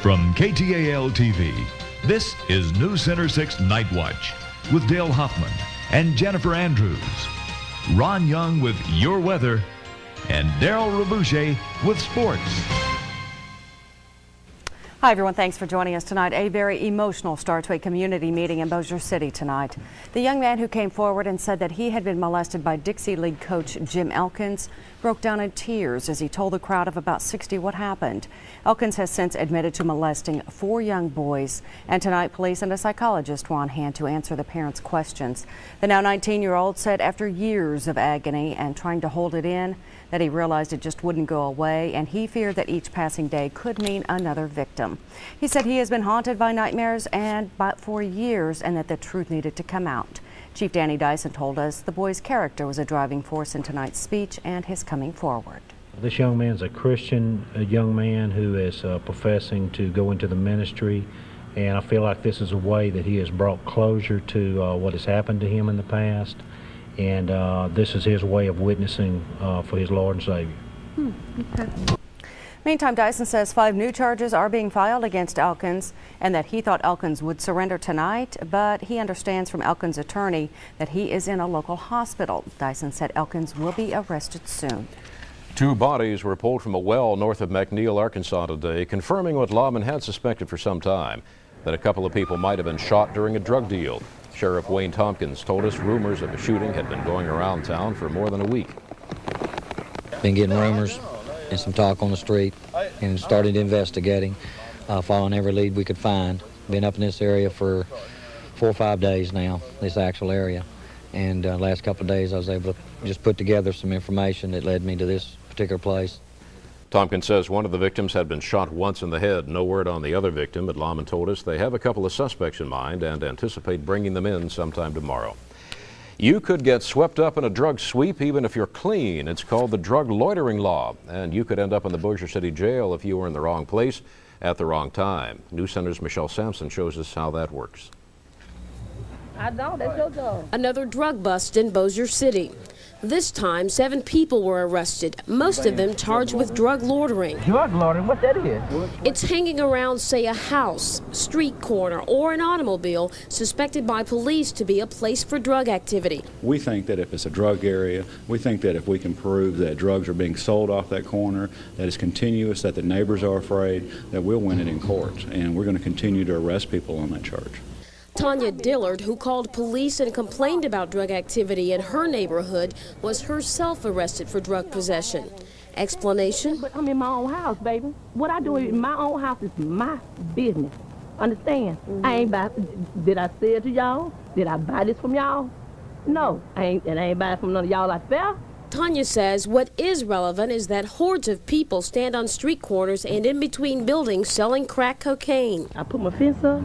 From KTAL TV, this is News Center 6 Night Watch with Dale Hoffman and Jennifer Andrews. Ron Young with your weather and Daryl Rabouche with sports. Hi everyone, thanks for joining us tonight. A very emotional start to a community meeting in Bossier City tonight. The young man who came forward and said that he had been molested by Dixie League coach Jim Elkins broke down in tears as he told the crowd of about 60 what happened. Elkins has since admitted to molesting 4 young boys, and tonight police and a psychologist were on hand to answer the parents' questions. The now 19-year-old said after years of agony and trying to hold it in that he realized it just wouldn't go away, and he feared that each passing day could mean another victim. He said he has been haunted by nightmares for years and that the truth needed to come out. Chief Danny Dyson told us the boy's character was a driving force in tonight's speech and his coming forward. This young man is a Christian, a young man who is professing to go into the ministry, and I feel like this is a way that he has brought closure to what has happened to him in the past, and this is his way of witnessing for his Lord and Savior. Okay. Meantime, Dyson says 5 new charges are being filed against Elkins and that he thought Elkins would surrender tonight, but he understands from Elkins' attorney that he is in a local hospital. Dyson said Elkins will be arrested soon. 2 bodies were pulled from a well north of McNeil, Arkansas today, confirming what lawmen had suspected for some time, that a couple of people might have been shot during a drug deal. Sheriff Wayne Tompkins told us rumors of a shooting had been going around town for more than a week. Been getting rumors and some talk on the street and started investigating, following every lead we could find. Been up in this area for 4 or 5 days now, this actual area. And last couple of days I was able to just put together some information that led me to this particular place. Tompkins says one of the victims had been shot once in the head. No word on the other victim, but lawmen told us they have a couple of suspects in mind and anticipate bringing them in sometime tomorrow. You could get swept up in a drug sweep even if you're clean. It's called the drug loitering law, and you could end up in the Bossier City Jail if you were in the wrong place at the wrong time. News Center's Michelle Sampson shows us how that works. I know, that's your dog. Another drug bust in Bossier City. This time, 7 people were arrested, most of them charged with drug loitering. Drug loitering, what that is? It's hanging around, say, a house, street corner, or an automobile suspected by police to be a place for drug activity. We think that if it's a drug area, we think that if we can prove that drugs are being sold off that corner, that it's continuous, that the neighbors are afraid, that we'll win it in court. And we're going to continue to arrest people on that charge. Tanya Dillard, who called police and complained about drug activity in her neighborhood, was herself arrested for drug possession. Explanation? But I'm in my own house, baby. What I do in my own house is my business. Understand? I ain't buy. Did I sell it to y'all? Did I buy this from y'all? No, I ain't buy it from none of y'all like that. Tanya says what is relevant is that hordes of people stand on street corners and in between buildings selling crack cocaine. I put my fence up.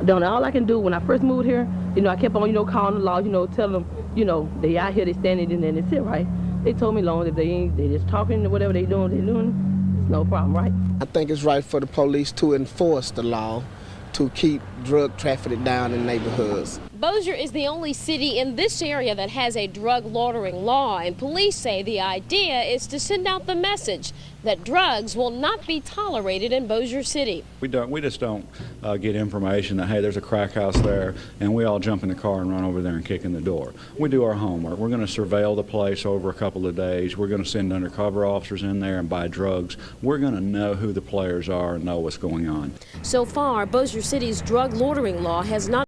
All I can do when I first moved here, I kept on, calling the law, telling them, they out here, they standing in there and they sit right. They told me long if they just talking or whatever they doing, it's no problem, right? I think it's right for the police to enforce the law to keep drug trafficking down in neighborhoods. Bossier is the only city in this area that has a drug loitering law, and police say the idea is to send out the message that drugs will not be tolerated in Bossier City. We just don't get information that, hey, there's a crack house there, and we all jump in the car and run over there and kick in the door. We do our homework. We're going to surveil the place over a couple of days. We're going to send undercover officers in there and buy drugs. We're going to know who the players are and know what's going on. So far, Bossier City's drug loitering law has not